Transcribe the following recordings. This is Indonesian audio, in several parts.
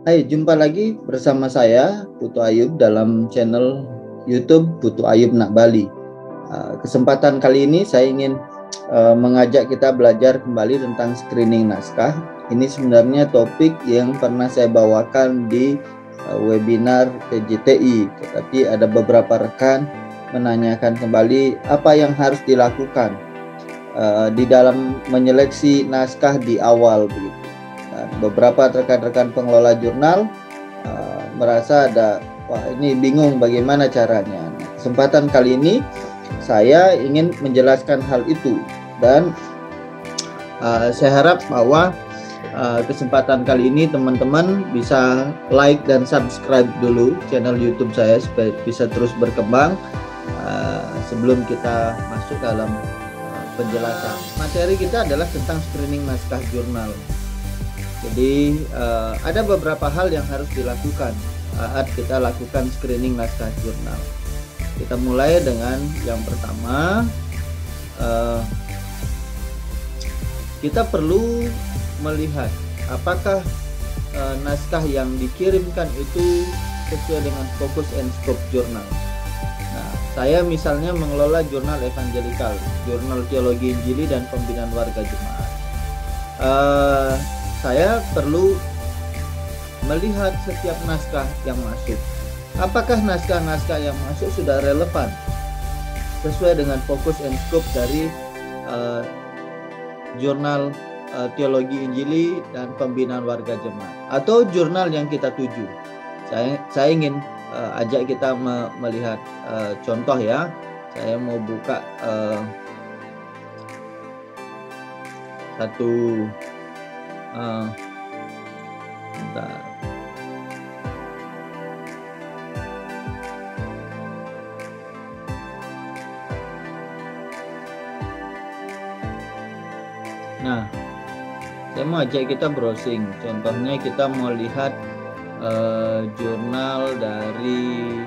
Hai, jumpa lagi bersama saya Putu Ayub dalam channel YouTube Putu Ayub Nak Bali. Kesempatan kali ini saya ingin mengajak kita belajar kembali tentang screening naskah. Ini sebenarnya topik yang pernah saya bawakan di webinar PJTI, tetapi ada beberapa rekan menanyakan kembali apa yang harus dilakukan di dalam menyeleksi naskah di awal begitu. Dan beberapa rekan-rekan pengelola jurnal merasa wah ini bingung bagaimana caranya. Nah, kesempatan kali ini saya ingin menjelaskan hal itu dan saya harap bahwa kesempatan kali ini teman-teman bisa like dan subscribe dulu channel YouTube saya supaya bisa terus berkembang sebelum kita masuk dalam penjelasan. Materi kita adalah tentang screening naskah jurnal. Jadi ada beberapa hal yang harus dilakukan saat kita lakukan screening naskah jurnal. Kita mulai dengan yang pertama, kita perlu melihat apakah naskah yang dikirimkan itu sesuai dengan fokus and scope jurnal. Nah, saya misalnya mengelola jurnal evangelikal, jurnal teologi Injili dan pembinaan warga jemaat. Saya perlu melihat setiap naskah yang masuk. Apakah naskah-naskah yang masuk sudah relevan sesuai dengan fokus and scope dari jurnal teologi Injili dan pembinaan warga jemaat atau jurnal yang kita tuju. Saya ingin ajak kita melihat contoh ya. Saya mau buka satu bentar. Nah, saya mau ajak kita browsing. Contohnya kita mau lihat jurnal dari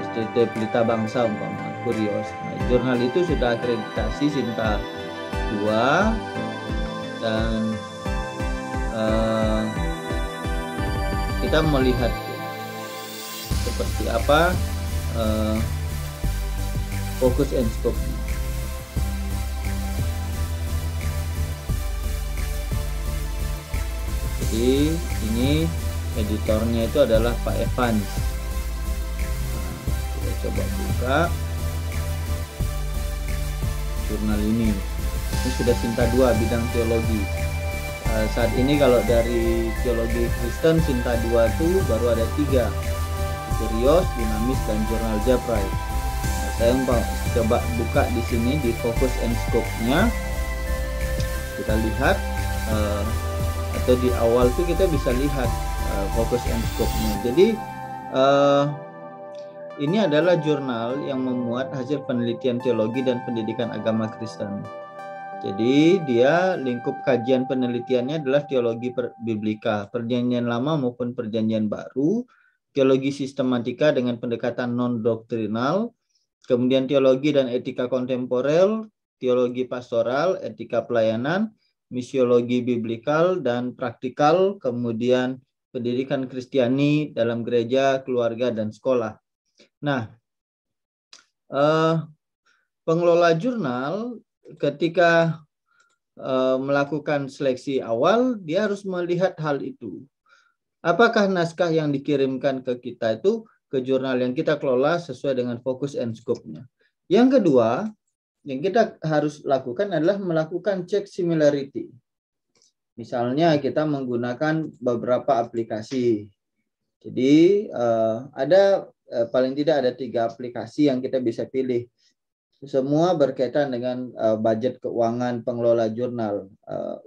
STT Pelita Bangsa umpama Kurios. Nah, jurnal itu sudah akreditasi Sinta 2 dan kita melihat seperti apa fokus and scope. Jadi ini editornya itu adalah Pak Evans. Nah, kita coba buka jurnal ini. Ini sudah Sinta 2 bidang teologi. Saat ini kalau dari teologi Kristen Sinta 2 itu baru ada 3, Kurios, Dinamis, dan Jurnal Japrai. Nah, saya coba buka di sini di fokus and scope-nya. Kita lihat atau di awal itu kita bisa lihat fokus and scope-nya. Jadi ini adalah jurnal yang memuat hasil penelitian teologi dan pendidikan agama Kristen. Jadi dia lingkup kajian penelitiannya adalah teologi biblika, perjanjian lama maupun perjanjian baru, teologi sistematika dengan pendekatan non-doktrinal, kemudian teologi dan etika kontemporer, teologi pastoral, etika pelayanan, misiologi biblikal dan praktikal, kemudian pendidikan Kristiani dalam gereja, keluarga, dan sekolah. Nah, pengelola jurnal ketika melakukan seleksi awal, dia harus melihat hal itu. Apakah naskah yang dikirimkan ke kita itu, ke jurnal yang kita kelola sesuai dengan fokus and scope-nya. Yang kedua, yang kita harus lakukan adalah melakukan cek similarity. Misalnya kita menggunakan beberapa aplikasi. Jadi ada paling tidak ada 3 aplikasi yang kita bisa pilih. Semua berkaitan dengan budget keuangan pengelola jurnal.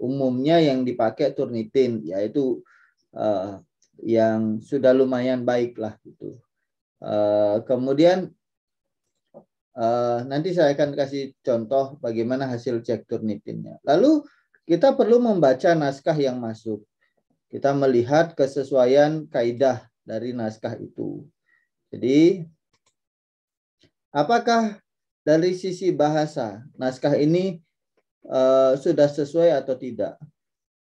Umumnya yang dipakai Turnitin, yaitu yang sudah lumayan baik lah gitu. Kemudian nanti saya akan kasih contoh bagaimana hasil cek Turnitinnya. Lalu kita perlu membaca naskah yang masuk. Kita melihat kesesuaian kaidah dari naskah itu. Jadi apakah dari sisi bahasa naskah ini sudah sesuai atau tidak?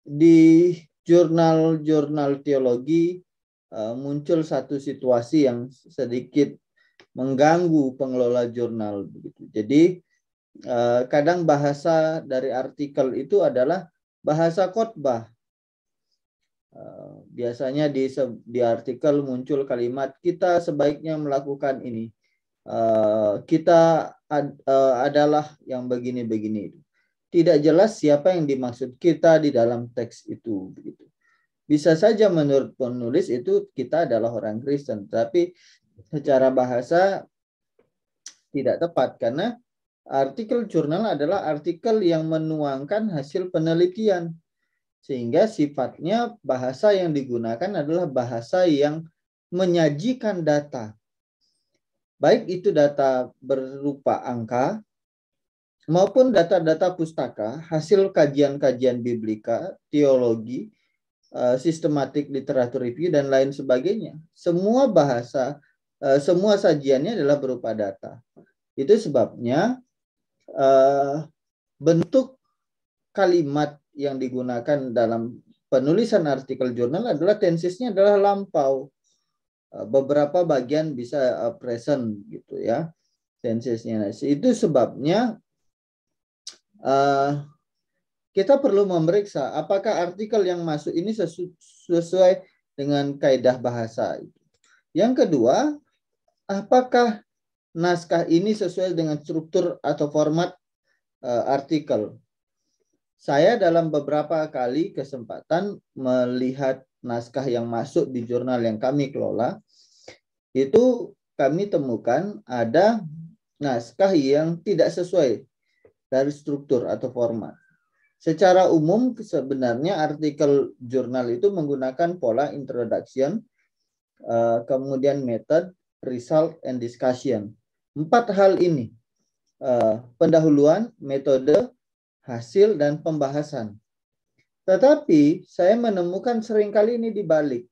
Di jurnal-jurnal teologi muncul satu situasi yang sedikit mengganggu pengelola jurnal begitu. Jadi kadang bahasa dari artikel itu adalah bahasa khotbah. Biasanya di artikel muncul kalimat kita sebaiknya melakukan ini. Kita adalah yang begini-begini. Tidak jelas siapa yang dimaksud kita di dalam teks itu begitu. Bisa saja menurut penulis itu kita adalah orang Kristen, tapi secara bahasa tidak tepat karena artikel jurnal adalah artikel yang menuangkan hasil penelitian. Sehingga sifatnya bahasa yang digunakan adalah bahasa yang menyajikan data. Baik itu data berupa angka maupun data-data pustaka, hasil kajian-kajian biblika, teologi, sistematik literatur review, dan lain sebagainya. Semua bahasa, semua sajiannya adalah berupa data. Itu sebabnya bentuk kalimat yang digunakan dalam penulisan artikel jurnal adalah tensisnya adalah lampau. Beberapa bagian bisa present gitu ya tensisnya. Nah, itu sebabnya kita perlu memeriksa apakah artikel yang masuk ini sesuai dengan kaidah bahasa. Yang kedua, apakah naskah ini sesuai dengan struktur atau format artikel. Saya dalam beberapa kali kesempatan melihat naskah yang masuk di jurnal yang kami kelola, itu kami temukan ada naskah yang tidak sesuai dari struktur atau format. Secara umum sebenarnya artikel jurnal itu menggunakan pola introduction, kemudian method, result, and discussion. 4 hal ini, pendahuluan, metode, hasil, dan pembahasan. Tetapi saya menemukan seringkali ini dibalik.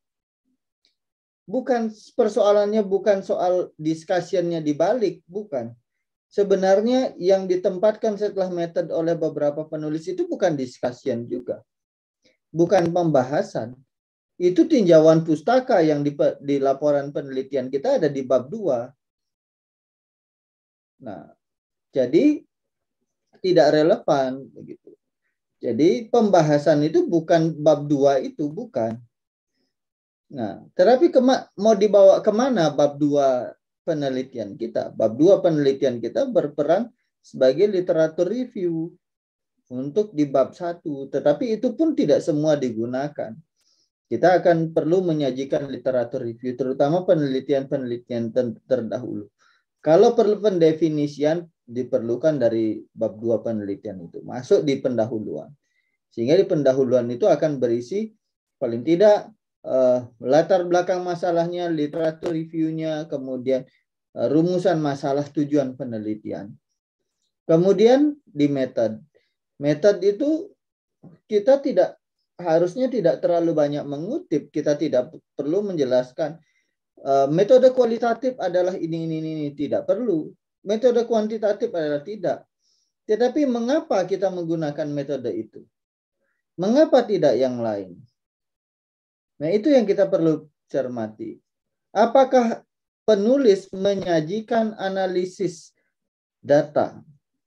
Bukan persoalannya bukan soal discussion-nya dibalik, bukan. Sebenarnya yang ditempatkan setelah metode oleh beberapa penulis itu bukan discussion juga. Bukan pembahasan. Itu tinjauan pustaka yang di laporan penelitian kita ada di bab 2. Nah, jadi tidak relevan begitu. Jadi pembahasan itu bukan bab 2 itu, bukan. Nah, tetapi mau dibawa kemana bab 2 penelitian kita? Bab 2 penelitian kita berperan sebagai literatur review untuk di bab 1. Tetapi itu pun tidak semua digunakan. Kita akan perlu menyajikan literatur review, terutama penelitian-penelitian terdahulu. Kalau perlu pendefinisian, diperlukan dari bab 2 penelitian itu. Masuk di pendahuluan. Sehingga di pendahuluan itu akan berisi paling tidak latar belakang masalahnya, literatur reviewnya, kemudian rumusan masalah, tujuan penelitian. Kemudian di method. Method itu kita harusnya tidak terlalu banyak mengutip. Kita tidak perlu menjelaskan metode kualitatif adalah ini. Tidak perlu. Metode kuantitatif adalah tidak. Tetapi mengapa kita menggunakan metode itu? Mengapa tidak yang lain? Nah, itu yang kita perlu cermati. Apakah penulis menyajikan analisis data?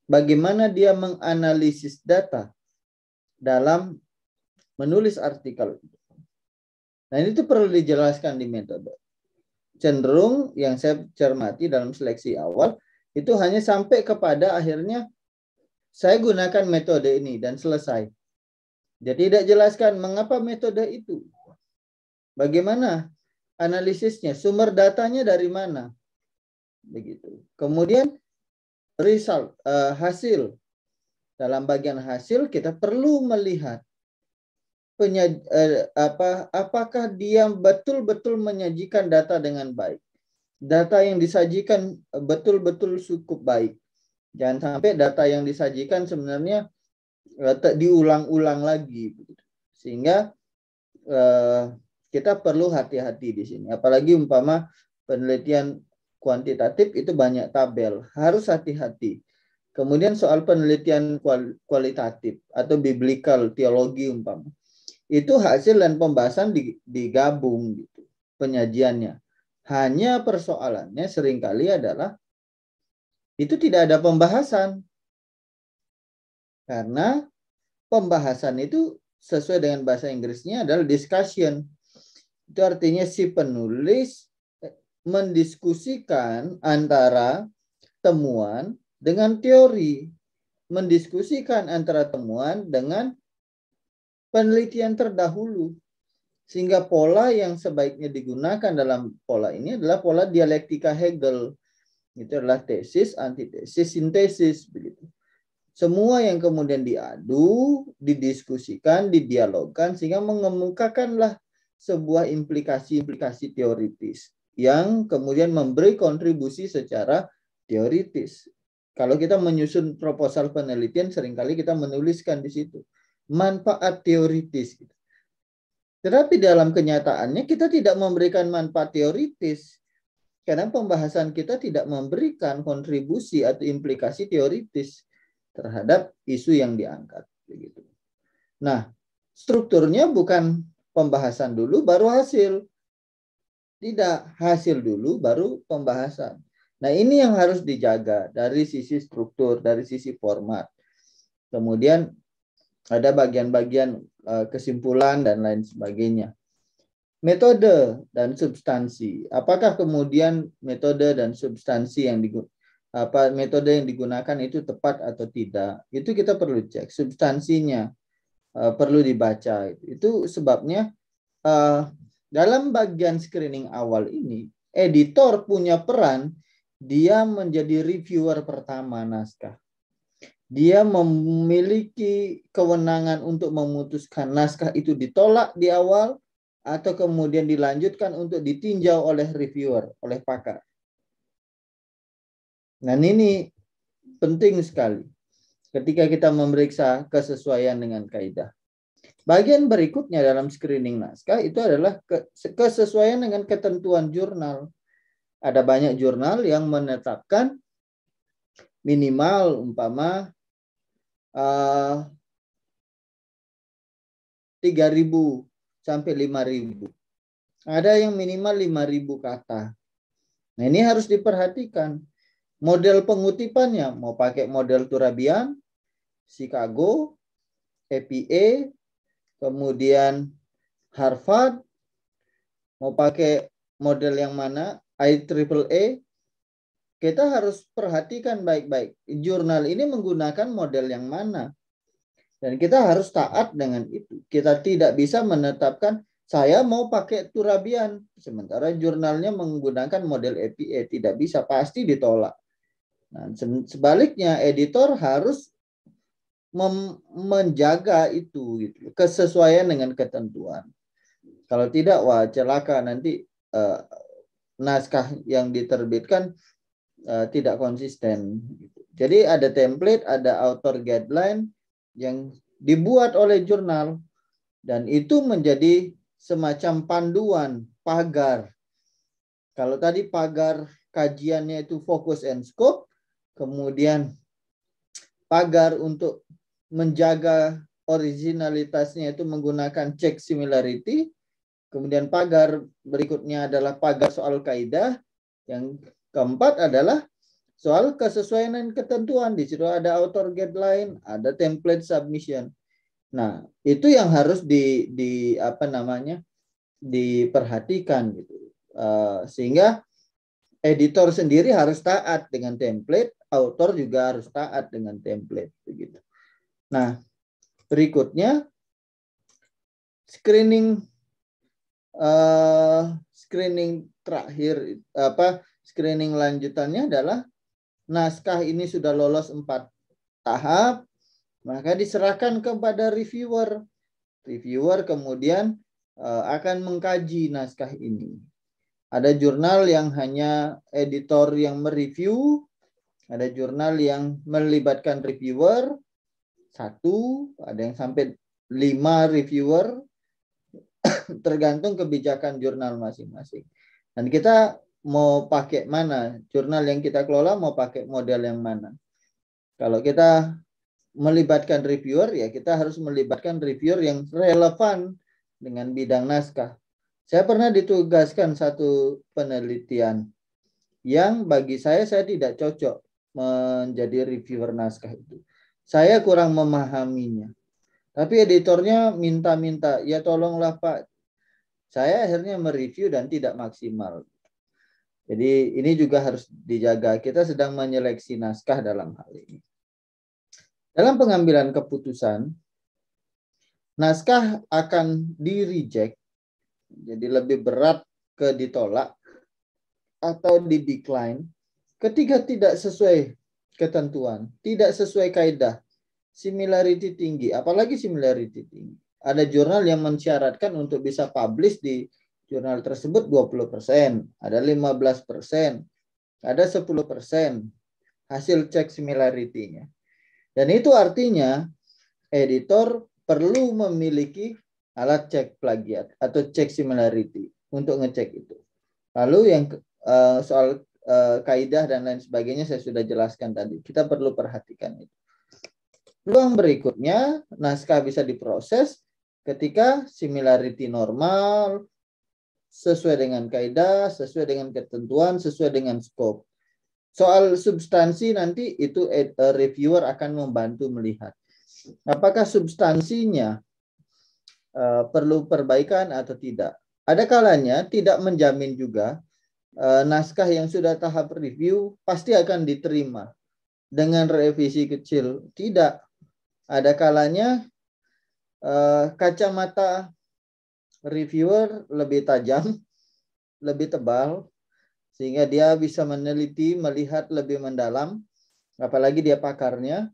Bagaimana dia menganalisis data dalam menulis artikel? Nah, itu perlu dijelaskan di metode. Cenderung yang saya cermati dalam seleksi awal, itu hanya sampai kepada akhirnya saya gunakan metode ini dan selesai. Jadi tidak jelaskan mengapa metode itu. Bagaimana analisisnya, sumber datanya dari mana. Begitu. Kemudian result, hasil. Dalam bagian hasil kita perlu melihat apakah dia betul-betul menyajikan data dengan baik. Data yang disajikan betul-betul cukup baik. Jangan sampai data yang disajikan sebenarnya diulang-ulang lagi. Sehingga kita perlu hati-hati di sini. Apalagi umpama penelitian kuantitatif itu banyak tabel. Harus hati-hati. Kemudian soal penelitian kualitatif atau biblical teologi umpama. itu hasil dan pembahasan digabung gitu penyajiannya. Hanya persoalannya seringkali adalah itu tidak ada pembahasan. Karena pembahasan itu sesuai dengan bahasa Inggrisnya adalah discussion. Itu artinya si penulis mendiskusikan antara temuan dengan teori, mendiskusikan antara temuan dengan penelitian terdahulu. Sehingga pola yang sebaiknya digunakan dalam pola ini adalah pola dialektika Hegel. Itu adalah tesis, antitesis, sintesis. Begitu. Semua yang kemudian diadu, didiskusikan, didialogkan, sehingga mengemukakanlah sebuah implikasi-implikasi teoritis yang kemudian memberi kontribusi secara teoritis. Kalau kita menyusun proposal penelitian, seringkali kita menuliskan di situ manfaat teoritis. Tetapi dalam kenyataannya kita tidak memberikan manfaat teoritis karena pembahasan kita tidak memberikan kontribusi atau implikasi teoritis terhadap isu yang diangkat. Begitu. Nah, strukturnya bukan pembahasan dulu baru hasil. Tidak, hasil dulu baru pembahasan. Nah, ini yang harus dijaga dari sisi struktur, dari sisi format. Kemudian ada bagian-bagian kesimpulan dan lain sebagainya. Metode dan substansi. Apakah kemudian metode dan substansi yang metode yang digunakan itu tepat atau tidak? Itu kita perlu cek. Substansinya perlu dibaca. Itu sebabnya dalam bagian screening awal ini, editor punya peran. Dia menjadi reviewer pertama naskah. Dia memiliki kewenangan untuk memutuskan naskah itu ditolak di awal atau kemudian dilanjutkan untuk ditinjau oleh reviewer, oleh pakar. Nah, ini penting sekali ketika kita memeriksa kesesuaian dengan kaidah. Bagian berikutnya dalam screening naskah itu adalah kesesuaian dengan ketentuan jurnal. Ada banyak jurnal yang menetapkan minimal umpama 3.000 sampai 5.000. Ada yang minimal 5.000 kata. Nah, ini harus diperhatikan. Model pengutipannya mau pakai model Turabian, Chicago, APA, kemudian Harvard, mau pakai model yang mana, IEEE. Kita harus perhatikan baik-baik. Jurnal ini menggunakan model yang mana. Dan kita harus taat dengan itu. Kita tidak bisa menetapkan, saya mau pakai Turabian. Sementara jurnalnya menggunakan model APA. Tidak bisa, pasti ditolak. Nah, sebaliknya, editor harus menjaga itu. Gitu, kesesuaian dengan ketentuan. Kalau tidak, wah celaka nanti naskah yang diterbitkan tidak konsisten. Jadi ada template, ada author guideline yang dibuat oleh jurnal dan itu menjadi semacam panduan, pagar. Kalau tadi pagar kajiannya itu fokus and scope, kemudian pagar untuk menjaga originalitasnya itu menggunakan check similarity, kemudian pagar berikutnya adalah pagar soal kaidah, yang keempat adalah soal kesesuaian dan ketentuan. Di situ ada author guideline, ada template submission. Nah, itu yang harus diperhatikan gitu. Sehingga editor sendiri harus taat dengan template, author juga harus taat dengan template begitu. Nah, berikutnya screening terakhir screening lanjutannya adalah naskah ini sudah lolos 4 tahap, maka diserahkan kepada reviewer. Reviewer kemudian akan mengkaji naskah ini. Ada jurnal yang hanya editor yang mereview, ada jurnal yang melibatkan reviewer 1, ada yang sampai 5 reviewer, tergantung kebijakan jurnal masing-masing. Dan kita mau pakai mana? Jurnal yang kita kelola mau pakai model yang mana? Kalau kita melibatkan reviewer, ya kita harus melibatkan reviewer yang relevan dengan bidang naskah. Saya pernah ditugaskan satu penelitian yang bagi saya tidak cocok menjadi reviewer naskah itu. Saya kurang memahaminya. Tapi editornya minta-minta, ya tolonglah Pak. Saya akhirnya mereview dan tidak maksimal. Jadi ini juga harus dijaga. Kita sedang menyeleksi naskah dalam hal ini. Dalam pengambilan keputusan, naskah akan di-reject, jadi lebih berat ke ditolak atau di-decline ketika tidak sesuai ketentuan, tidak sesuai kaidah, similarity tinggi, apalagi similarity tinggi. Ada jurnal yang mensyaratkan untuk bisa publish di jurnal tersebut 20%, ada 15%, ada 10% hasil cek similarity-nya. Dan itu artinya editor perlu memiliki alat cek plagiat atau cek similarity untuk ngecek itu. Lalu yang soal kaidah dan lain sebagainya saya sudah jelaskan tadi. Kita perlu perhatikan itu. Peluang berikutnya, naskah bisa diproses ketika similarity normal, sesuai dengan kaidah, sesuai dengan ketentuan, sesuai dengan scope. Soal substansi nanti itu reviewer akan membantu melihat apakah substansinya perlu perbaikan atau tidak. Ada kalanya tidak menjamin juga naskah yang sudah tahap review pasti akan diterima dengan revisi kecil. Tidak. Ada kalanya kacamata reviewer lebih tajam, lebih tebal, sehingga dia bisa meneliti, melihat lebih mendalam, apalagi dia pakarnya,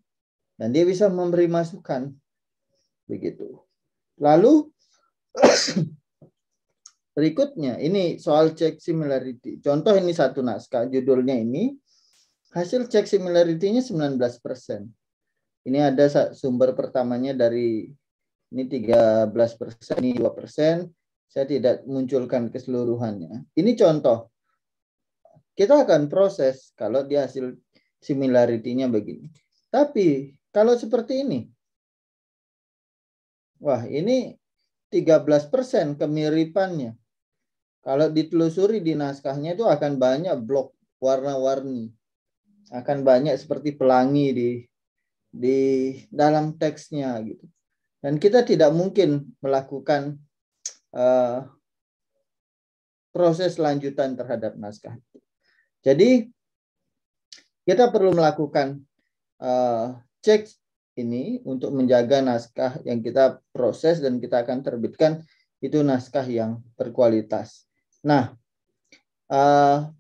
dan dia bisa memberi masukan. Begitu. Lalu berikutnya, ini soal cek similarity. Contoh ini satu naskah, judulnya ini, hasil cek similarity-nya 19%. Ini ada sumber pertamanya dari ini 13%, ini 2%. Saya tidak munculkan keseluruhannya. Ini contoh. Kita akan proses kalau di hasil similarity-nya begini. Tapi kalau seperti ini, wah ini 13% kemiripannya. Kalau ditelusuri di naskahnya itu akan banyak blok warna-warni. Akan banyak seperti pelangi di dalam teksnya gitu. Dan kita tidak mungkin melakukan proses lanjutan terhadap naskah. Jadi kita perlu melakukan cek ini untuk menjaga naskah yang kita proses dan kita akan terbitkan itu naskah yang berkualitas. Nah,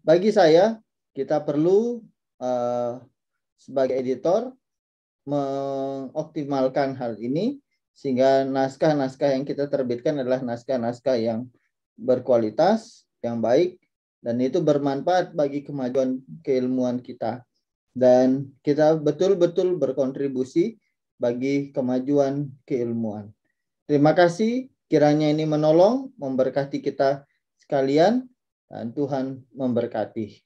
bagi saya kita perlu sebagai editor mengoptimalkan hal ini sehingga naskah-naskah yang kita terbitkan adalah naskah-naskah yang berkualitas, yang baik, dan itu bermanfaat bagi kemajuan keilmuan kita. Dan kita betul-betul berkontribusi bagi kemajuan keilmuan. Terima kasih, kiranya ini menolong, memberkati kita sekalian, dan Tuhan memberkati.